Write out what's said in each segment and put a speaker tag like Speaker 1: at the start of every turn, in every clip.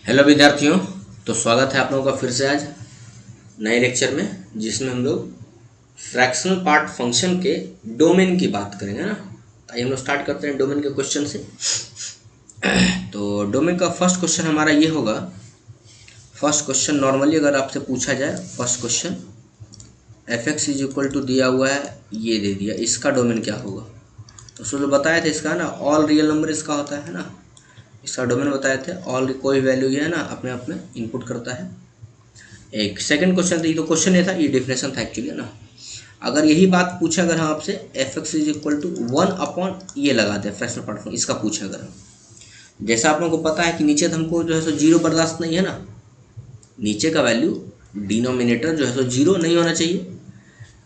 Speaker 1: Hello विद्यार्थियों, तो स्वागत है आप लोगों का फिर से आज नए लेक्चर में, जिसमें हम लोग फ्रैक्शनल पार्ट फंक्शन के डोमेन की बात करेंगे ना। आइए हम लोग स्टार्ट करते हैं डोमेन के क्वेश्चन से। तो डोमेन का फर्स्ट क्वेश्चन हमारा ये होगा। फर्स्ट क्वेश्चन नॉर्मली अगर आपसे पूछा जाए, first question f x is equal to दिया हुआ है, ये दे दिया, इसका डोमेन क्या होगा। तो उसको बताया था इसका ना, ऑल रियल नंबर इसका होता है ना, इसका डोमेन बताए थे। ऑल कोई वैल्यू ये है ना अपने आप में इनपुट करता है। एक सेकंड क्वेश्चन था, ये तो क्वेश्चन नहीं था, ये डेफिनेशन था एक्चुअली ना। अगर यही बात पूछे अगर हम आपसे f x is equal to 1 ये लगा दें फ्रैक्शनल पार्ट फंक्शन, इसका पूछे अगर हम, जैसा आप लोगों को पता है कि नीचे तो हमको जो है सो जीरो बर्दाश्त नहीं है ना, नीचे का वैल्यू डिनोमिनेटर जो है सो जीरो नहीं होना चाहिए।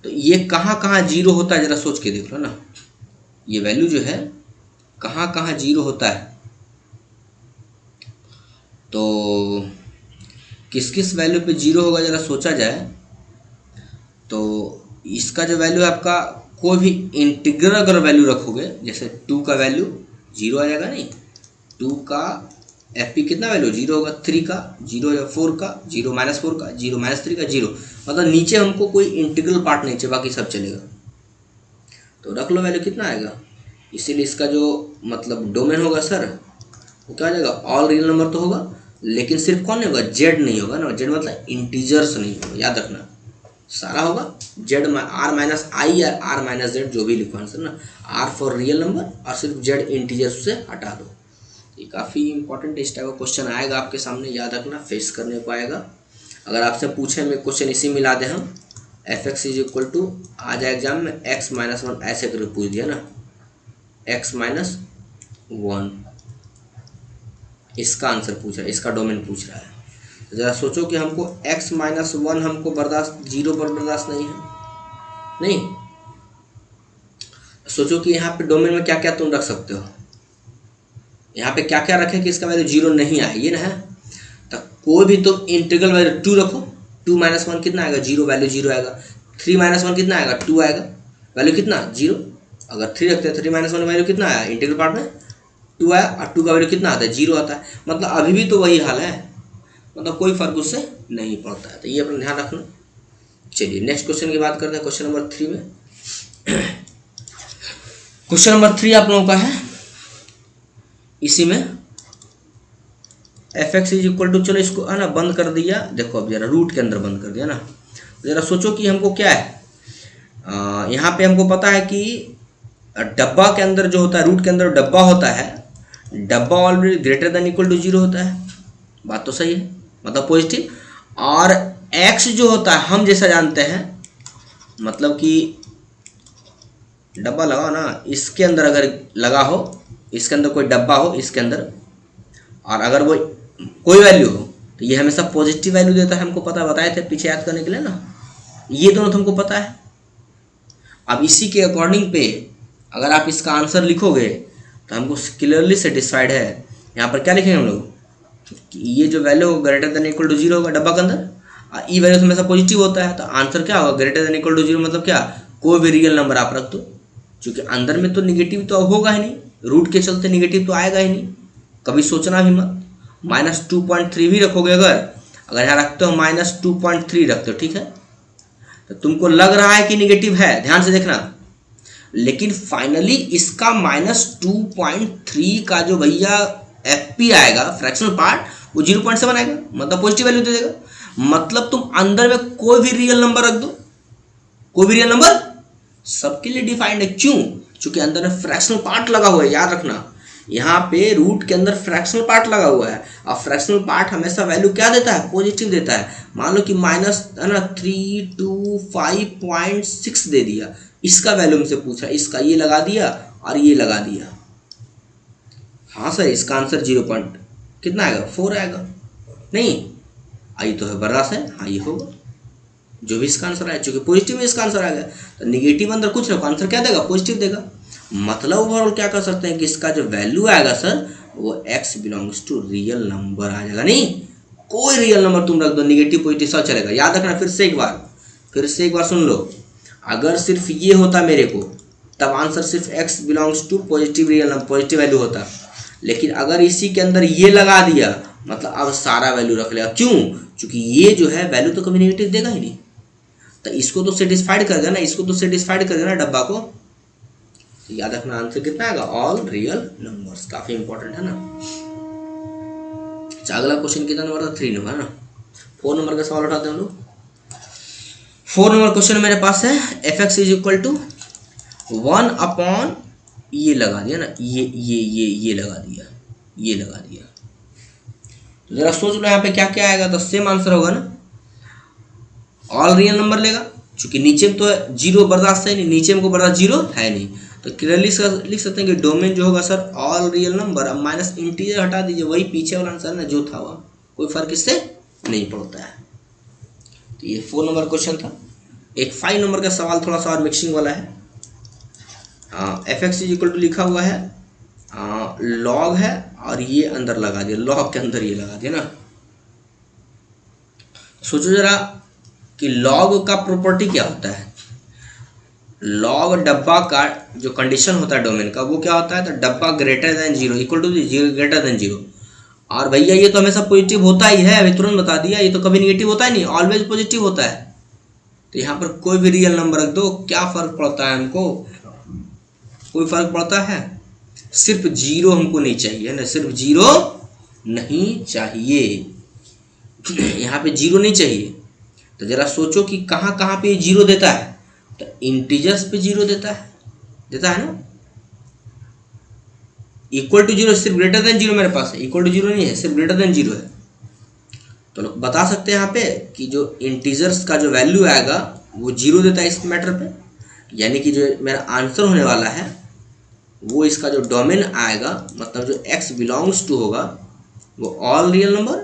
Speaker 1: तो ये कहाँ कहाँ जीरो होता है जरा सोच के देख लो ना, ये वैल्यू जो है कहाँ कहाँ जीरो होता है। तो किस किस वैल्यू पे जीरो होगा जरा सोचा जाए। तो इसका जो वैल्यू है आपका, कोई भी इंटीग्रल अगर वैल्यू रखोगे, जैसे 2 का वैल्यू जीरो आ जाएगा, नहीं 2 का एफ पी कितना वैल्यू जीरो होगा, 3 का जीरो या 4 का जीरो, -4 का जीरो, -3 का जीरो, मतलब नीचे हमको कोई इंटीग्रल पार्ट नहीं चाहिए, बाकी सब चलेगा। तो रख लो वैल्यू कितना आएगा, इसीलिए इसका जो मतलब डोमेन होगा सर, वो क्या आ जाएगा, ऑल रियल नंबर तो होगा, लेकिन सिर्फ कौन नहीं होगा, जेड नहीं होगा ना। जेड मतलब इंटीजर्स नहीं होगा, याद रखना, सारा होगा जेड, आर माइनस आई या आर माइनस जेड, जो भी लिखो आंसर ना, आर फॉर रियल नंबर और सिर्फ जेड इंटीजर्स से हटा दो। ये काफ़ी इंपॉर्टेंट इस टाइप का क्वेश्चन आएगा आपके सामने, याद रखना, फेस करने को आएगा। अगर आपसे पूछे में क्वेश्चन इसी मिला दे हम, F x is equal to आ जाए एग्जाम में x-1 ऐसे करके पूछ दिया ना, x-1 इसका आंसर पूछ रहा है, इसका डोमेन पूछ रहा है। तो ज़रा सोचो कि हमको x-1 हमको बर्दाश्त, जीरो पर बर्दाश्त नहीं है, नहीं। सोचो कि यहाँ पे डोमेन में क्या क्या तुम रख सकते हो, यहाँ पे क्या क्या रखें कि इसका वैल्यू जीरो नहीं आए, ये ना है। तो कोई भी तुम इंटीग्रल वैल्यू 2 रखो, 2 - 1 कितना आएगा, जीरो, वैल्यू जीरो आएगा। 3 - 1 कितना आएगा, 2 आएगा, वैल्यू कितना, जीरो। अगर 3 रखते हैं, 3 - 1 वैल्यू कितना आया इंटीग्रल पार्ट में, 2 आया, और 2 का वैल्यू कितना आता है, जीरो आता है। मतलब अभी भी तो वही हाल है, मतलब कोई फर्क उससे नहीं पड़ता है। तो ये अपना ध्यान रखना। चलिए नेक्स्ट क्वेश्चन की बात करते हैं, क्वेश्चन नंबर 3 में। क्वेश्चन नंबर 3 आप लोगों का है, इसी में f x is equal to, चलो इसको है ना बंद कर दिया, देखो अब जरा रूट के अंदर बंद कर दिया ना। जरा सोचो कि हमको क्या है, यहाँ पे हमको पता है कि डब्बा के अंदर जो होता है, रूट के अंदर डब्बा होता है, डब्बा already greater than equal to zero होता है, बात तो सही है, मतलब पॉजिटिव। और एक्स जो होता है हम जैसा जानते हैं, मतलब कि डब्बा लगाओ ना, इसके अंदर अगर लगा हो, इसके अंदर कोई डब्बा हो इसके अंदर, और अगर वो कोई वैल्यू हो, तो ये हमेशा पॉजिटिव वैल्यू देता है, हमको पता, बताए थे पीछे याद करने के लिए ना, ये दोनों तो हमको पता है। अब इसी के अकॉर्डिंग पे अगर आप इसका आंसर लिखोगे तो हमको क्लियरली सेटिस्फाइड है। यहाँ पर क्या लिखेंगे हम लोग, ये जो वैल्यू हो greater than equal to zero होगा डब्बा के अंदर, और ई वैल्यू हमेशा पॉजिटिव होता है, तो आंसर क्या होगा, greater than equal to zero, मतलब क्या, कोई भी रियल नंबर आप रख दो, क्योंकि अंदर में तो निगेटिव तो होगा ही नहीं, रूट के चलते निगेटिव तो आएगा ही नहीं, कभी सोचना भी मत। -2.3 भी रखोगे, अगर यहाँ रखते हो -2.3 रखते हो, ठीक है, तो तुमको लग रहा है कि निगेटिव है, ध्यान से देखना, लेकिन फाइनली इसका -2.3 का जो भैया एफ पी आएगा फ्रैक्शनल पार्ट, वो 0.7 आएगा, मतलब पॉजिटिव वैल्यू दे देगा। मतलब तुम अंदर में कोई भी रियल नंबर रख दो, कोई भी रियल नंबर सबके लिए डिफाइंड है, क्यों, क्योंकि अंदर में फ्रैक्शनल पार्ट लगा हुआ है, याद रखना, यहाँ पे रूट के अंदर फ्रैक्शनल पार्ट लगा हुआ है, और फ्रैक्शनल पार्ट हमेशा वैल्यू क्या देता है, पॉजिटिव देता है। मान लो कि माइनस है ना 325.6 दे दिया, इसका वैल्यू हमसे पूछा, इसका ये लगा दिया और ये लगा दिया, हाँ सर इसका आंसर 0 पॉइंट कितना आएगा, 4 आएगा, नहीं आई तो है, बर्दाश्त है, हाँ ये होगा जो भी इसका आंसर आया, चूंकि पॉजिटिव में इसका आंसर आ गया, तो निगेटिव अंदर कुछ रखो, आंसर क्या देगा, पॉजिटिव देगा। मतलब ओवरऑल क्या कर सकते हैं कि इसका जो वैल्यू आएगा सर, वो x belongs to real number आ जाएगा, नहीं कोई रियल नंबर तुम रख दो, निगेटिव पॉजिटिव सब चलेगा। याद रखना, फिर से एक बार सुन लो, अगर सिर्फ ये होता मेरे को, तब आंसर सिर्फ x belongs to positive real number, positive value होता, लेकिन अगर इसी के अंदर ये लगा दिया मतलब अब सारा वैल्यू रख लेगा। क्यों? क्योंकि ये जो है वैल्यू तो कभी नेगेटिव देगा ही नहीं, तो इसको तो सेटिस्फाइड कर देना, इसको तो सेटिस्फाइड कर देना डब्बा को। तो याद रखना आंसर कितना आएगा, ऑल रियल नंबर्स। काफी इंपॉर्टेंट है ना। अगला क्वेश्चन कितना नंबर था, 3 नंबर है ना। 4 नंबर का सवाल उठाते हैं हम लोग। 4 नंबर क्वेश्चन मेरे पास है f x is equal to 1 upon ये लगा दिया ना, ये लगा दिया, ये लगा दिया। तो जरा सोच लो यहाँ पे क्या क्या आएगा, तो सेम आंसर होगा ना, ऑल रियल नंबर लेगा, क्योंकि नीचे में तो जीरो बर्दाश्त है नहीं, नीचे में को बर्दाश्त जीरो है नहीं, तो क्लियरली लिख सकते हैं कि डोमेन जो होगा सर ऑल रियल नंबर। अब माइनस इंटीजर हटा दीजिए, वही पीछे वाला आंसर ना जो था वह, कोई फर्क इससे नहीं पड़ता है। तो ये 4 नंबर क्वेश्चन था। एक 5 नंबर का सवाल थोड़ा सा और मिक्सिंग वाला है। F x is equal to लिखा हुआ है लॉग है, और ये अंदर लगा दिया, लॉग के अंदर ये लगा दिया ना। सोचो जरा कि लॉग का प्रॉपर्टी क्या होता है। लॉग डब्बा का जो कंडीशन होता है डोमेन का, वो क्या होता है, तो डब्बा greater than zero, equal to zero, greater than zero. और भैया ये तो हमेशा पॉजिटिव होता ही है, अभी तुरंत बता दिया, ये तो कभी निगेटिव होता ही नहीं, ऑलवेज पॉजिटिव होता है। तो यहाँ पर कोई भी रियल नंबर रख दो, क्या फर्क पड़ता है हमको, कोई फर्क पड़ता है, सिर्फ जीरो हमको नहीं चाहिए ना, सिर्फ जीरो नहीं चाहिए, यहाँ पे जीरो नहीं चाहिए। तो जरा सोचो कि कहाँ कहाँ पे जीरो देता है, तो इंटीजर्स पे जीरो देता है ना। इक्वल टू जीरो, सिर्फ ग्रेटर देन जीरो मेरे पास है, इक्वल टू जीरो नहीं है, सिर्फ ग्रेटर देन जीरो है। तो लोग बता सकते हैं यहाँ पे कि जो इंटीजर्स का जो वैल्यू आएगा वो जीरो देता है इस मैटर पे, यानी कि जो मेरा आंसर होने वाला है वो इसका जो डोमेन आएगा, मतलब जो x बिलोंग्स टू होगा वो ऑल रियल नंबर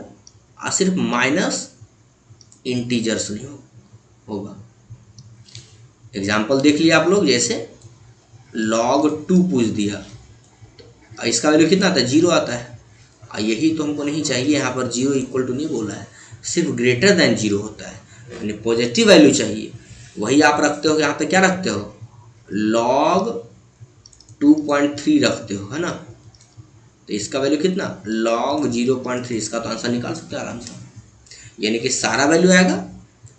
Speaker 1: और सिर्फ माइनस इंटीजर्स नहीं होगा। एग्जाम्पल देख लिया आप लोग, जैसे log 2 पूछ दिया, इसका वैल्यू कितना आता है, जीरो आता है, और यही तो हमको नहीं चाहिए। यहाँ पर जीरो इक्वल टू नहीं बोला है, सिर्फ ग्रेटर देन जीरो होता है, यानी पॉजिटिव वैल्यू चाहिए। वही आप रखते हो, यहाँ पे क्या रखते हो, log 2.3 रखते हो, है ना। तो इसका वैल्यू कितना, log 0.3, इसका तो आंसर निकाल सकते हो आराम से। यानी कि सारा वैल्यू आएगा,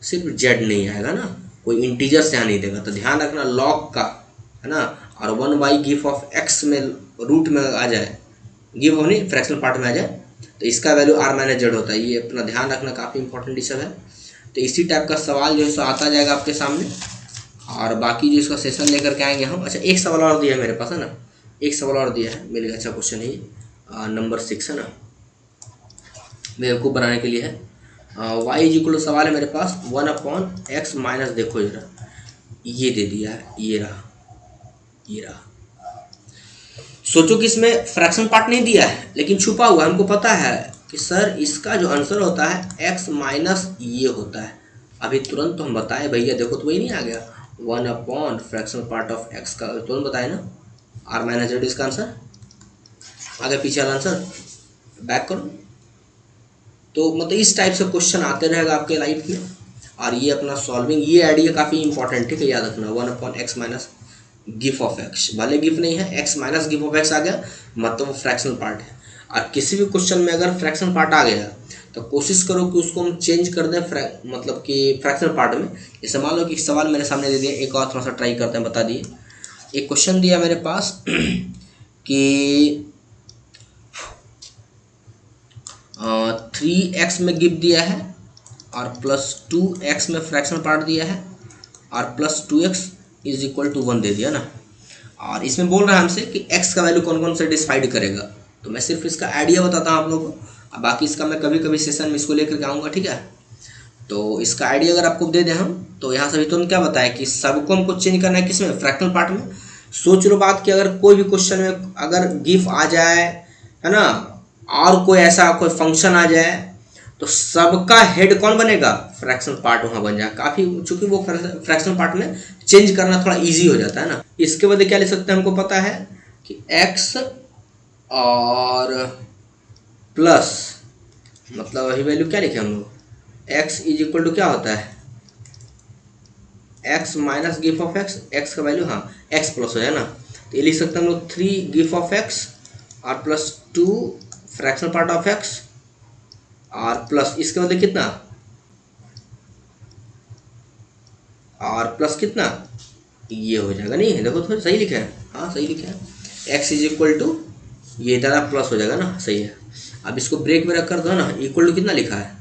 Speaker 1: सिर्फ जेड नहीं आएगा ना, कोई इंटीजर्स यहाँ नहीं देगा। तो ध्यान रखना लॉग का, है ना, और 1 गिफ ऑफ एक्स में रूट में आ जाए, गिव होनी फ्रैक्शनल पार्ट में आ जाए, तो इसका वैल्यू आर माइनस जेड होता है। ये अपना ध्यान रखना, काफ़ी इंपॉर्टेंट सब है। तो इसी टाइप का सवाल जो है सो आता जाएगा आपके सामने, और बाकी जो इसका सेशन लेकर के आएंगे हम। अच्छा, एक सवाल और दिया है मेरे पास, है ना, एक सवाल और दिया है मेरे, अच्छा क्वेश्चन है ये, नंबर 6 है ना, बेवकूफ़ बनाने के लिए है। y इज इक्वल सवाल है मेरे पास 1/x माइनस, देखो जरा ये दे दिया है, ये रहा। सोचो कि इसमें फ्रैक्शन पार्ट नहीं दिया है, लेकिन छुपा हुआ, हमको पता है कि सर इसका जो आंसर होता है x माइनस ये होता है। अभी तुरंत तो हम बताए भैया, देखो तो वही नहीं आ गया, 1 फ्रैक्शन पार्ट ऑफ x का तुरंत बताए ना, r माइनस जेड इसका आंसर। आगे पीछे वाला आंसर बैक करो। तो मतलब इस टाइप से क्वेश्चन आते रहेगा आपके लाइफ में, और ये अपना सॉल्विंग, ये आइडिया काफ़ी इंपॉर्टेंट, ठीक है, याद रखना। 1/x minus GIF of x, भले गिफ नहीं है, x minus GIF of x आ गया, मतलब वो फ्रैक्शनल पार्ट है। और किसी भी क्वेश्चन में अगर फ्रैक्शनल पार्ट आ गया तो कोशिश करो कि उसको हम चेंज कर दें, मतलब कि फ्रैक्शनल पार्ट में। जैसे मान लो कि सवाल मेरे सामने दे दिया, एक और थोड़ा सा ट्राई करते हैं, बता दिए। एक क्वेश्चन दिया मेरे पास कि 3x में गिफ्ट दिया है, और +2x में फ्रैक्शनल पार्ट दिया है, और +2x इज इक्वल टू 1 दे दिया ना। और इसमें बोल रहा है हमसे कि x का वैल्यू कौन कौन सेटिस्फाइड करेगा। तो मैं सिर्फ इसका आइडिया बताता हूँ आप लोगों को, और बाकी इसका मैं कभी कभी सेशन में इसको लेकर के आऊँगा, ठीक है। तो इसका आइडिया अगर आपको दे दें हम, तो यहाँ से भी तुरंत क्या बताया कि सबको हमको चेंज करना है, किसमें, फ्रैक्शनल पार्ट में। सोच लो बात कि अगर कोई भी क्वेश्चन में अगर गिफ आ जाए, है ना, और कोई ऐसा कोई फंक्शन आ जाए, तो सबका हेड कौन बनेगा, फ्रैक्शनल पार्ट वहाँ बन जाए। काफ़ी, चूंकि वो फ्रैक्शनल पार्ट में चेंज करना थोड़ा इजी हो जाता है ना। इसके बाद क्या ले सकते हैं, हमको पता है कि x और प्लस, मतलब वही वैल्यू क्या लिखे हम लोग, x इज इक्वल टू क्या होता है, x minus GIF of x का वैल्यू, हाँ x प्लस हो जाए ना, तो ये लिख सकते हैं हम लोग 3 गिफ ऑफ x और +2 फ्रैक्शनल पार्ट ऑफ x आर प्लस इसके बदले कितना, आर प्लस कितना, ये हो जाएगा। नहीं देखो थोड़ा सही लिखा है, हाँ सही लिखा है, एक्स इज इक्वल टू ये इधर प्लस हो जाएगा ना, सही है। अब इसको ब्रेक में रख कर दो ना, इक्वल टू कितना लिखा है,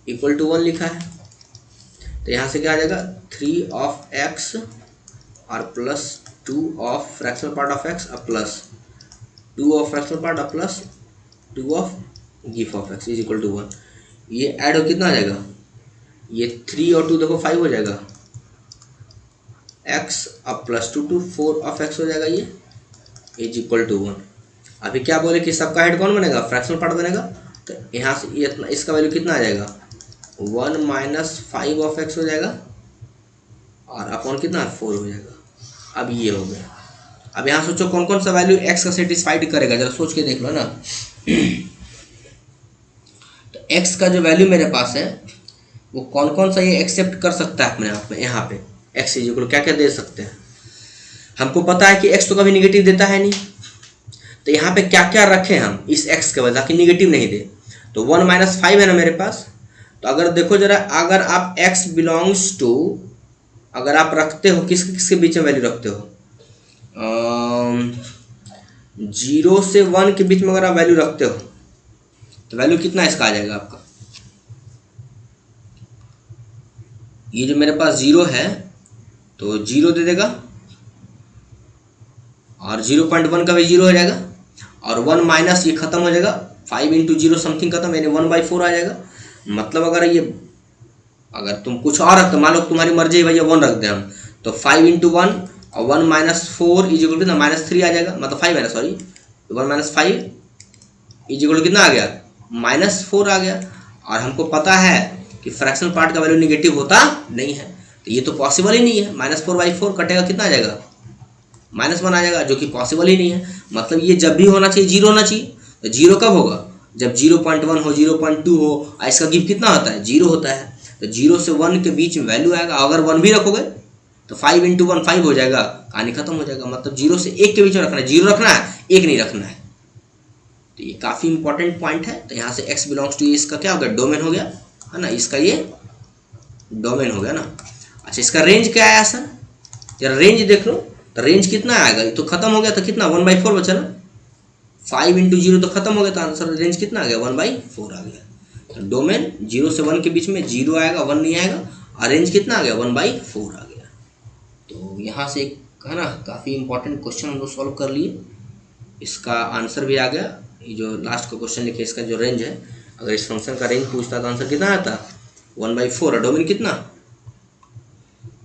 Speaker 1: इक्वल टू 1 लिखा है, तो यहाँ से क्या आ जाएगा 3 ऑफ एक्स और plus 2 of fractional part of x और प्लस 2 ऑफ फ्रैक्शनल पार्ट और plus 2 of GIF of x is equal to 1। ये ऐड हो कितना आ जाएगा, ये 3 और 2 देखो 5 हो जाएगा, एक्स अब प्लस 2 4 ऑफ एक्स हो जाएगा, ये इज इक्वल टू 1। अभी क्या बोले कि सबका हेड कौन बनेगा, फ्रैक्शनल पार्ट बनेगा, तो यहाँ से ये इतना इसका वैल्यू कितना आ जाएगा 1 माइनस 5 ऑफ एक्स हो जाएगा और अपॉन कितना 4 हो जाएगा। अब ये हो गया। अब यहाँ सोचो कौन कौन सा वैल्यू एक्स का सेटिस्फाइड करेगा, जरा सोच के देख लो ना। तो एक्स का जो वैल्यू मेरे पास है वो कौन कौन सा ये एक्सेप्ट कर सकता है अपने आप में, यहाँ पे एक्स इज इक्वल क्या क्या दे सकते हैं। हमको पता है कि एक्स तो कभी निगेटिव देता है नहीं, तो यहाँ पे क्या क्या रखें हम इस एक्स के बजाय कि निगेटिव नहीं दे। तो 1 माइनस 5 है ना मेरे पास, तो अगर देखो जरा, अगर आप x बिलोंग्स टू, अगर आप रखते हो किस किसके बीच में वैल्यू रखते हो, 0 से 1 के बीच में अगर आप वैल्यू रखते हो तो वैल्यू कितना इसका आ जाएगा आपका, ये जो मेरे पास 0 है तो 0 दे देगा और 0.1 का भी 0 हो जाएगा और 1 माइनस ये खत्म हो जाएगा, 5 इंटू 0 समथिंग खत्म, यानी 1/4 आ जाएगा। मतलब अगर तुम कुछ और रखते, मान लो तुम्हारी मर्जी है भैया 1 रख दें हम, तो 5 इंटू 1 और 1 माइनस 4 इज इक्वल टू -3 आ जाएगा, मतलब 5 है ना, sorry 1 minus 5 is equal to कितना आ गया -4 आ गया। और हमको पता है कि फ्रैक्शनल पार्ट का वैल्यू निगेटिव होता नहीं है, तो ये तो पॉसिबल ही नहीं है। -4/4 कटेगा कितना आ जाएगा -1 आ जाएगा, जो कि पॉसिबल ही नहीं है। मतलब ये जब भी होना चाहिए 0 होना चाहिए, तो 0 कब होगा जब 0.1 हो, 0.2 हो, और इसका गिव कितना होता है 0 होता है, तो 0 से 1 के बीच में वैल्यू आएगा। अगर 1 भी रखोगे तो 5 इंटू 1 5 हो जाएगा, कहानी खत्म हो जाएगा। मतलब 0 से 1 के बीच में रखना है, 0 रखना है 1 नहीं रखना है। तो ये काफ़ी इंपॉर्टेंट पॉइंट है। तो यहाँ से x बिलोंग्स टू इसका क्या हो गया, डोमेन हो गया है ना, इसका ये डोमेन हो गया ना। अच्छा इसका रेंज क्या आया सर, जरा रेंज देख लो, तो रेंज कितना आएगा, ये तो खत्म हो गया, तो कितना 1/4 बचा ना, 5 इंटू 0 तो खत्म हो गया, तो आंसर रेंज कितना आ गया 1/4 आ गया। तो डोमेन 0 से 1 के बीच में 0 आएगा 1 नहीं आएगा, और रेंज कितना आ गया 1/4 आ गया। तो यहाँ से एक है ना काफ़ी इंपॉर्टेंट क्वेश्चन हम लोग सॉल्व कर लिए, इसका आंसर भी आ गया। ये जो लास्ट का क्वेश्चन लिखे इसका जो रेंज है, अगर इस फंक्शन का रेंज पूछता तो आंसर कितना आता 1/4, और डोमेन कितना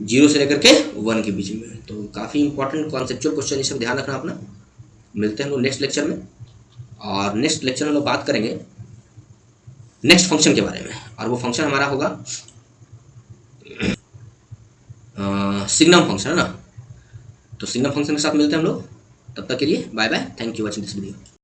Speaker 1: 0 से लेकर के 1 के बीच में। तो काफ़ी इंपॉर्टेंट कॉन्सेप्चुअल क्वेश्चन, ये सब ध्यान रखना अपना। मिलते हैं हम लोग नेक्स्ट लेक्चर में, और नेक्स्ट लेक्चर में हम लोग बात करेंगे नेक्स्ट फंक्शन के बारे में, और वो फंक्शन हमारा होगा सिग्नम फंक्शन है ना। तो सिग्नम फंक्शन के साथ मिलते हैं हम लोग, तब तक के लिए bye bye, thank you watching this video.